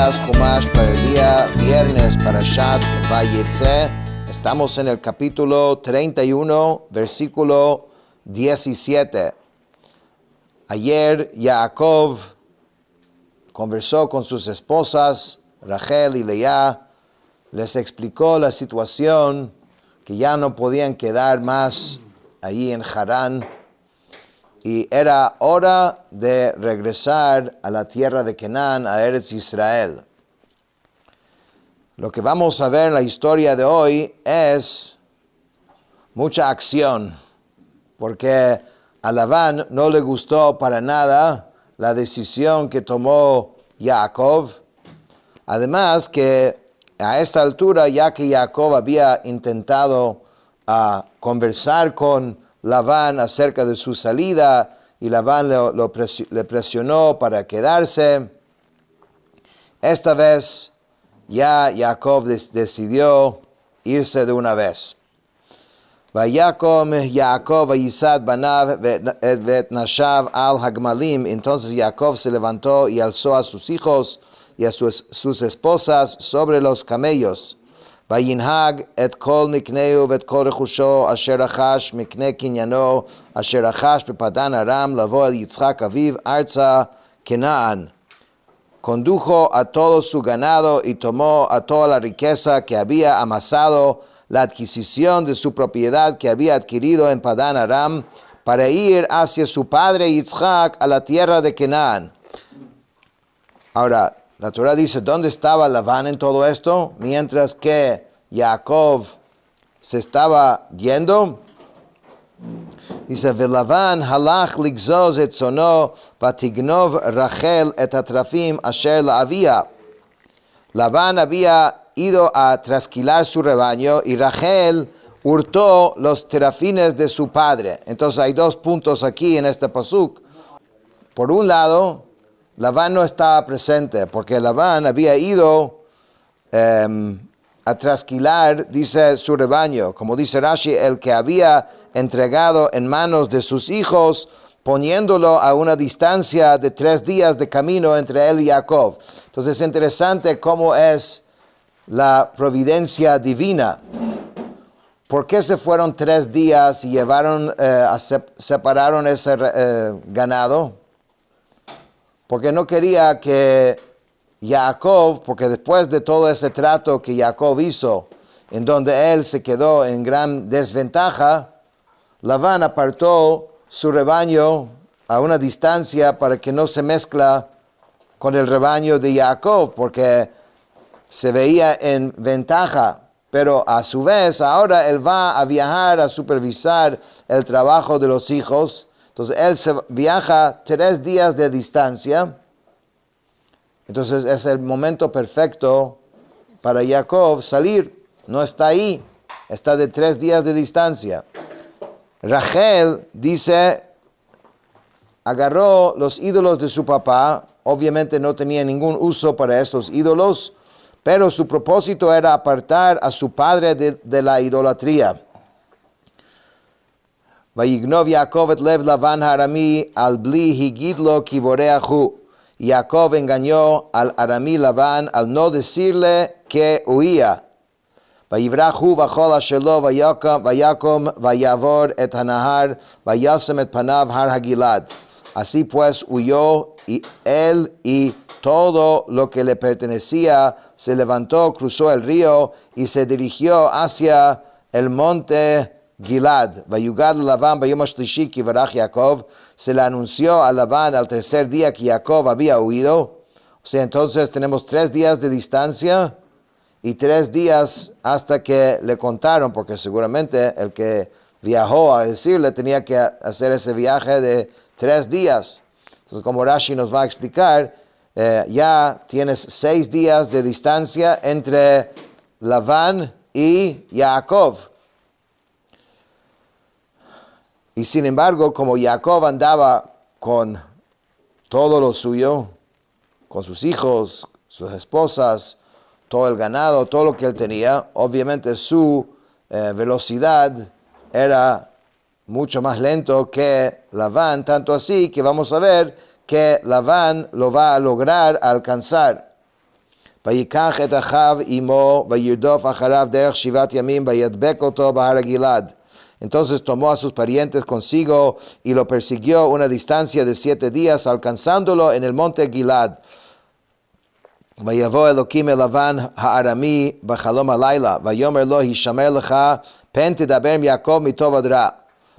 días, Jumash para el día viernes, Parashat Vayetze. Estamos en el capítulo 31, versículo 17. Ayer Jacob conversó con sus esposas, Rachel y Leah, les explicó la situación, que ya no podían quedar más allí en Harán, y era hora de regresar a la tierra de Canaán, a Eretz Israel. Lo que vamos a ver en la historia de hoy es mucha acción, porque a Labán no le gustó para nada la decisión que tomó Jacob. Además que a esta altura, ya que Jacob había intentado conversar con Labán acerca de su salida, y Labán le presionó para quedarse, esta vez ya Jacob decidió irse de una vez. Vayakom Jacob vayisad banav vet nashav al hagmalim. Entonces Jacob se levantó y alzó a sus hijos y a sus esposas sobre los camellos. Vayinhag et kol mikneu vet kol rechusho asher achash mikne kinyano asher achash bepadan aram lavo el Yitzchak aviv arza Kenaan. Condujo a todo su ganado y tomó a toda la riqueza que había amasado, la adquisición de su propiedad que había adquirido en Padán Aram, para ir hacia su padre Yitzchak a la tierra de Canaán. Ahora, la Torah dice, ¿dónde estaba Labán en todo esto? Mientras que Jacob se estaba yendo. Dice, Velaván halach ligzoz et sono, vatignov Rachel et atrafim asher la avia. Labán había ido a trasquilar su rebaño y Rachel hurtó los terafines de su padre. Entonces hay dos puntos aquí en este pasuk. Por un lado, Labán no estaba presente porque Labán había ido a trasquilar, dice, su rebaño. Como dice Rashi, el que había entregado en manos de sus hijos, poniéndolo a una distancia de 3 días de camino entre él y Jacob. Entonces es interesante cómo es la providencia divina. ¿Por qué se fueron 3 días y separaron ese ganado? Porque no quería que Jacob, porque después de todo ese trato que Jacob hizo, en donde él se quedó en gran desventaja, Labán apartó su rebaño a una distancia para que no se mezcla con el rebaño de Jacob, porque se veía en ventaja. Pero a su vez, ahora él va a viajar a supervisar el trabajo de los hijos. Entonces él viaja 3 días de distancia. Entonces es el momento perfecto para Jacob salir. No está ahí, está de 3 días de distancia. Rachel dice, agarró los ídolos de su papá. Obviamente no tenía ningún uso para estos ídolos, pero su propósito era apartar a su padre de la idolatría. Vayignov Jacob et lev Lavan harami al bli higidlo ki boreahu. Jacob engañó al aramí Labán al no decirle que huía. Vayibrahu vachol ashelo vayakom vayavor et hanahar vayasem et panav har hagilad. Así pues huyó y él y todo lo que le pertenecía, se levantó, cruzó el río y se dirigió hacia el monte Gilad. Vayugad Labán vayom shlishi ki varach Jacob. Se le anunció a Labán al 3er día que Jacob había huido. O sea, entonces tenemos 3 días de distancia y 3 días hasta que le contaron, porque seguramente el que viajó a decirle tenía que hacer ese viaje de 3 días. Entonces, como Rashi nos va a explicar, ya tienes 6 días de distancia entre Labán y Jacob. Y sin embargo, como Jacob andaba con todo lo suyo, con sus hijos, sus esposas, todo el ganado, todo lo que él tenía, obviamente su velocidad era mucho más lento que Labán, tanto así que vamos a ver que Labán lo va a lograr alcanzar. ויקח את אחיו עמו, וירדוף אחריו דרך 7 ימים, וידבק אותו בהר הגלעד. Entonces tomó a sus parientes consigo y lo persiguió una distancia de 7 días, alcanzándolo en el monte Gilad. ויבוא אלוקים אל לבן הארמי בחלום הלילה, ויאמר לו, הישמר לך, פן תדבר עם יעקב מטוב עד רע.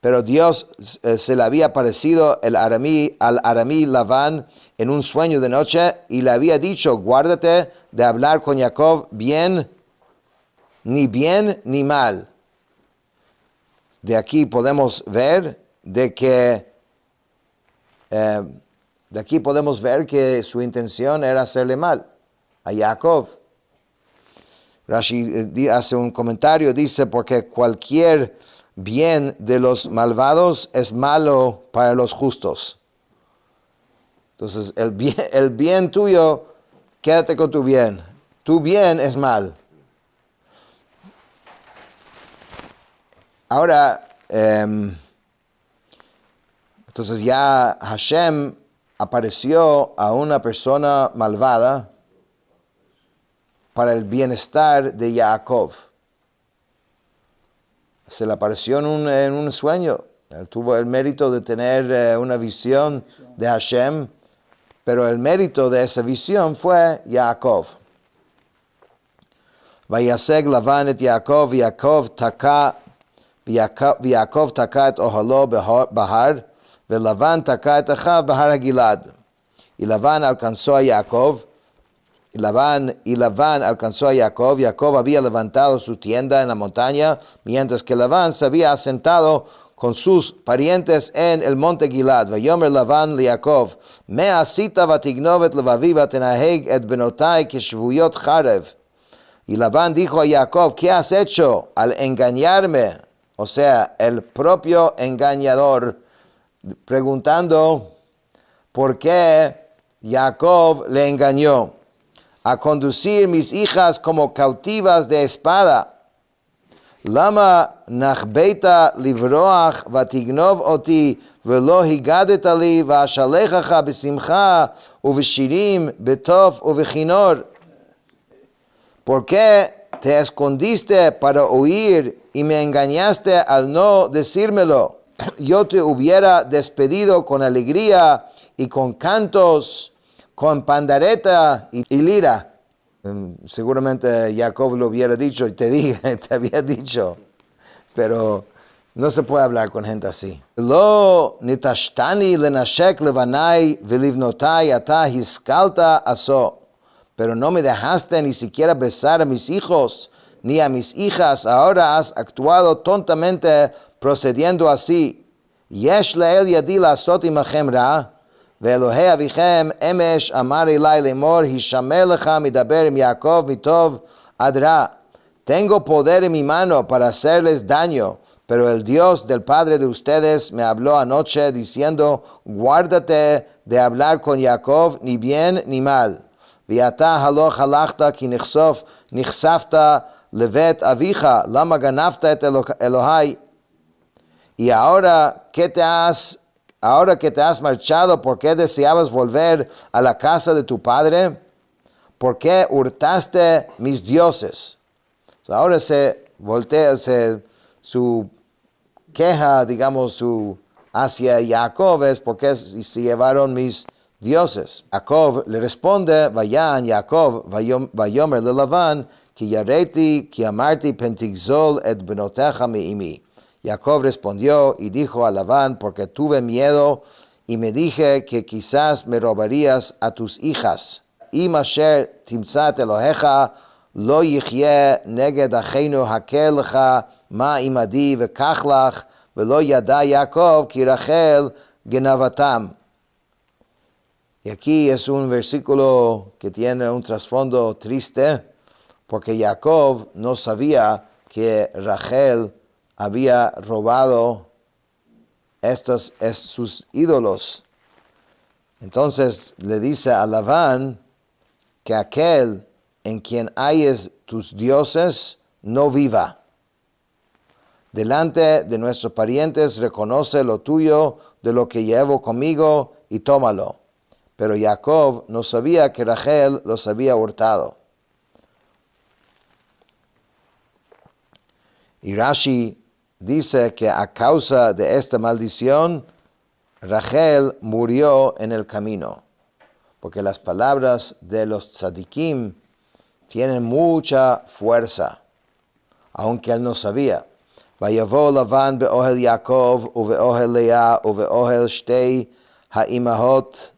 Pero Dios se le había aparecido al aramí Labán en un sueño de noche y le había dicho, guárdate de hablar con Jacob bien ni mal. De aquí podemos ver que su intención era hacerle mal a Jacob. Rashi hace un comentario, dice, porque cualquier bien de los malvados es malo para los justos. Entonces, el bien tuyo, quédate con tu bien. Tu bien es mal. Ahora, entonces ya Hashem apareció a una persona malvada para el bienestar de Jacob. Se le apareció en un sueño. Él tuvo el mérito de tener una visión de Hashem, pero el mérito de esa visión fue Jacob. Vayaseg Lavan et Jacob, ויעקב תקע את אוהלו בהר, ולבן תקע את אחיו בהר הגלעד. Y Labán alcanzó a Jacob, Jacob había levantado su tienda en la montaña, mientras que Labán se había asentado con sus parientes en el monte Gilad. ויאמר לבן ליעקב, מה עשית ותגנוב את לבבי ותנהג את בנותי כשבויות חרב? Y Labán dijo a Jacob, ¿qué has hecho al engañarme? O sea, el propio engañador, preguntando por qué Jacob le engañó. A conducir mis hijas como cautivas de espada. Lama nachbeita livroach vatignov oti velo higadeta li vashalechacha besimcha uveshirim betov uvechinor. ¿Por qué te escondiste para oír y me engañaste al no decírmelo? Yo te hubiera despedido con alegría y con cantos, con pandareta y lira. Seguramente Jacob lo hubiera dicho y te había dicho, pero no se puede hablar con gente así. Lo nitashtani lenashek levanai velivnotai ata hiskalta aso. Pero no me dejaste ni siquiera besar a mis hijos, ni a mis hijas. Ahora has actuado tontamente procediendo así. Yesh lael yadi la'asot imachem ra, ve'elohei avichem emesh amar elai lemor, hishamer lecha midaber im Yaakov mitov ad ra. Tengo poder en mi mano para hacerles daño, pero el Dios del Padre de ustedes me habló anoche diciendo, guárdate de hablar con Jacob ni bien ni mal. ואתה הלוך הלכת כי נחשפת לבית אביך, למה גנבת את אלוהי? Y ahora que te has marchado, ¿por qué deseabas volver a la casa de tu padre? ¿Por qué hurtaste mis dioses? Ahora se voltea, su queja, digamos, hacia Jacob es porque se llevaron mis dioses. Jacob le responde, vayan Jacob, vayomer le Lavan, ki yareti, ki amarti pentigzol et benoteja meimi. Jacob respondió y dijo a Labán, porque tuve miedo y me dije que quizás me robarías a tus hijas. Im asher timtzat Elohecha, lo yichye neged acheinu haker lecha, ma imadi vekach lach, velo yada Jacob ki Rachel genavatam. Y aquí es un versículo que tiene un trasfondo triste, porque Jacob no sabía que Rachel había robado sus ídolos. Entonces le dice a Labán que aquel en quien hayes tus dioses no viva. Delante de nuestros parientes reconoce lo tuyo de lo que llevo conmigo y tómalo. Pero Jacob no sabía que Rachel los había hurtado. Y Rashi dice que a causa de esta maldición, Rachel murió en el camino. Porque las palabras de los tzadikim tienen mucha fuerza, aunque él no sabía. Vayavo Lavan be'ohel Yaakov uve'ohel Lea uve'ohel shtei ha'imahot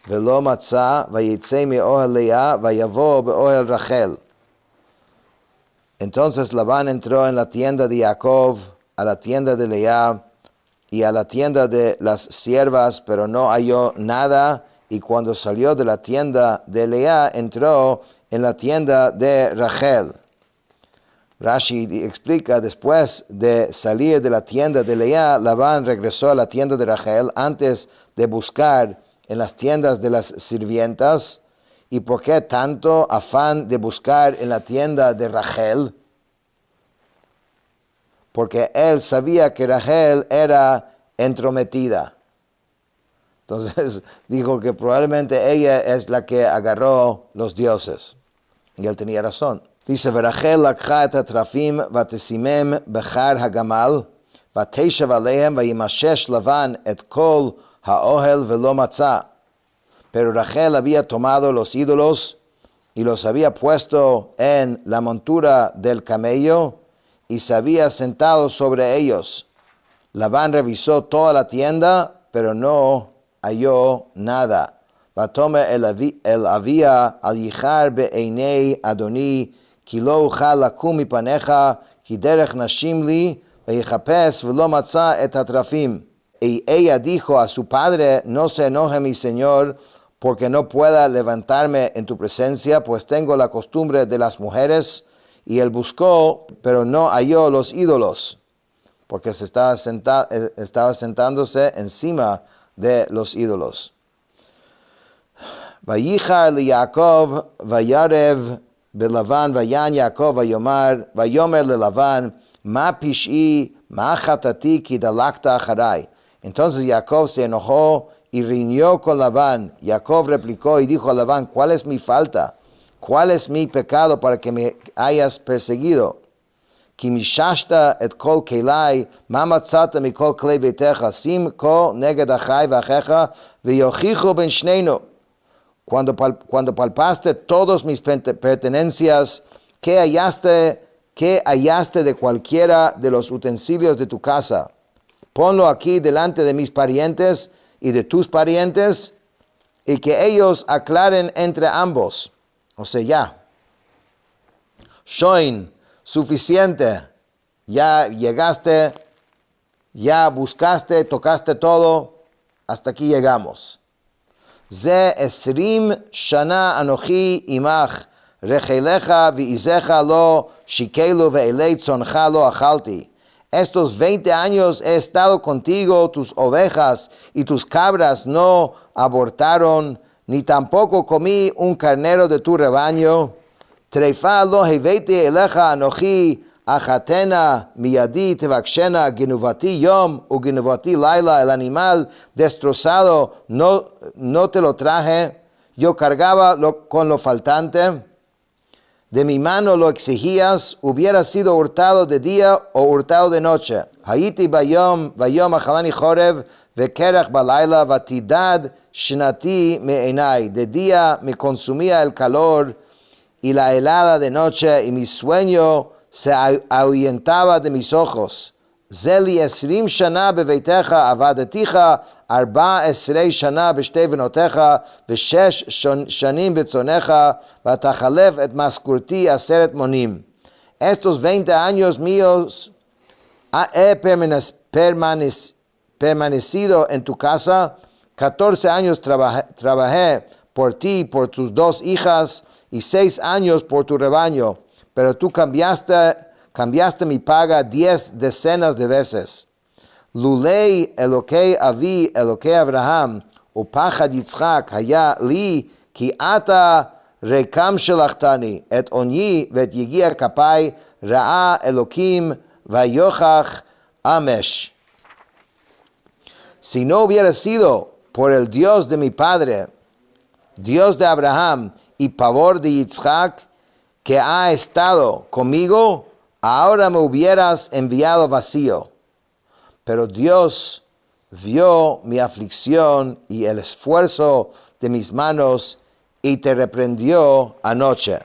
ve'lo matzah vayitze me'ohel Lea vayavo be'ohel Rachel. Entonces Labán entró en la tienda de Jacob, a la tienda de Lea y a la tienda de las siervas, pero no halló nada. Y cuando salió de la tienda de Lea, entró en la tienda de Rachel. Rashi explica, después de salir de la tienda de Lea, Labán regresó a la tienda de Rachel antes de buscar en las tiendas de las sirvientas. ¿Y por qué tanto afán de buscar en la tienda de Rachel? Porque él sabía que Rachel era entrometida. Entonces dijo que probablemente ella es la que agarró los dioses. Y él tenía razón. Dice, Rachel lakha et hatrafim vatesimem bechar hagamal vateshav alehem vayimashesh Lavan et kol haohel velo matzah. Pero Rachel había tomado los ídolos y los había puesto en la montura del camello y se había sentado sobre ellos. Labán revisó toda la tienda, pero no halló nada. Vatomer el avia al yichar be'einei Adoni, ki lo uchal lakum mipanecha, ki derech nashim li, veyichapes velo matzah et hatrafim. Y ella dijo a su padre, no se enoje mi señor, porque no pueda levantarme en tu presencia, pues tengo la costumbre de las mujeres. Y él buscó, pero no halló los ídolos, porque se estaba sentándose encima de los ídolos. Vayichar li Yaakov, vayarev belavan, vayan Yaakov, vayomer le Lavan, ma pish'i, ma chatati, ki dalakta acharai. Entonces Jacob se enojó y riñó con Labán. Jacob replicó y dijo a Labán, ¿cuál es mi falta? ¿Cuál es mi pecado para que me hayas perseguido? Ki mishashta et kol kelai, ma matzata mikol klei beitecha, sim kol neged achai v'achecha, v'yochichu ben shneinu. Cuando palpaste todos mis pertenencias, ¿qué hallaste de cualquiera de los utensilios de tu casa? Ponlo aquí delante de mis parientes y de tus parientes, y que ellos aclaren entre ambos. O sea, ya. Shoin, suficiente. Ya llegaste, ya buscaste, tocaste todo. Hasta aquí llegamos. Ze esrim shana anochi imach, rechelecha vi'izecha lo, shikelu ve'elei tzoncha lo achalti. Estos 20 años he estado contigo, tus ovejas y tus cabras no abortaron, ni tampoco comí un carnero de tu rebaño. Treifa lo heveiti elecha anochi, achatena miyadi tevakshena genuvati yom u genuvati laila. El animal destrozado no te lo traje, yo cargaba con lo faltante. De mi mano lo exigías, hubiera sido hurtado de día o hurtado de noche. Hayiti vayom achalani chorev, vekerach balayla, vatidad shnati meinai. De día me consumía el calor y la helada de noche, y mi sueño se ahuyentaba de mis ojos. Zeli esrim shana beveitecha avadaticha, arba esrei shana b'shtei venotecha, v'shesh shanim betzonecha, vatachalev et maskurti aseret monim. Estos 20 años míos he permanecido en tu casa, 14 años trabajé por ti, por tus 2 hijas, y 6 años por tu rebaño, pero tú cambiaste mi paga 10 decenas de veces. Lulei Elokei Avi, Elokei Abraham, upachad Yitzchak, haya li, ki ata rekam shelachtani, et onyi vet yegia kapai, ra'a Elokim, vayochach amesh. Si no hubiera sido por el Dios de mi padre, Dios de Abraham y pavor de Yitzchak, que ha estado conmigo, ahora me hubieras enviado vacío, pero Dios vio mi aflicción y el esfuerzo de mis manos y te reprendió anoche.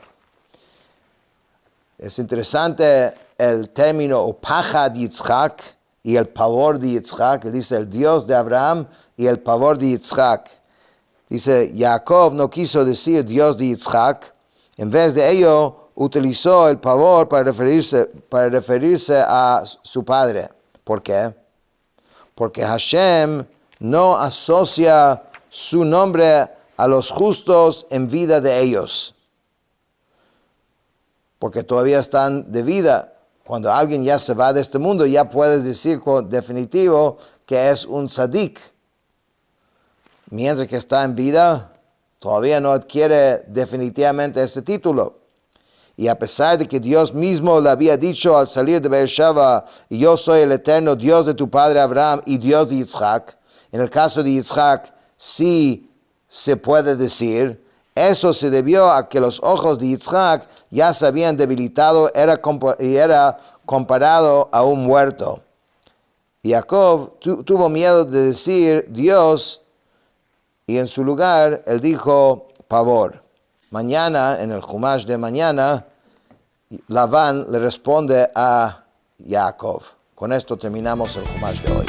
Es interesante el término upajad Yitzhak y el pavor de Yitzhak. Dice el Dios de Abraham y el pavor de Yitzhak. Dice, Jacob no quiso decir Dios de Yitzhak. En vez de ello, utilizó el pavor para referirse a su padre. ¿Por qué? Porque Hashem no asocia su nombre a los justos en vida de ellos, porque todavía están de vida. Cuando alguien ya se va de este mundo, ya puedes decir con definitivo que es un tzadik. Mientras que está en vida, todavía no adquiere definitivamente ese título. Y a pesar de que Dios mismo le había dicho al salir de Beersheba, y yo soy el eterno Dios de tu padre Abraham y Dios de Yitzhak, en el caso de Yitzhak sí se puede decir, eso se debió a que los ojos de Yitzhak ya se habían debilitado y era comparado a un muerto. Y Jacob tuvo miedo de decir Dios, y en su lugar él dijo pavor. Mañana, en el Jumash de mañana, Labán le responde a Jacob. Con esto terminamos el Jumash de hoy.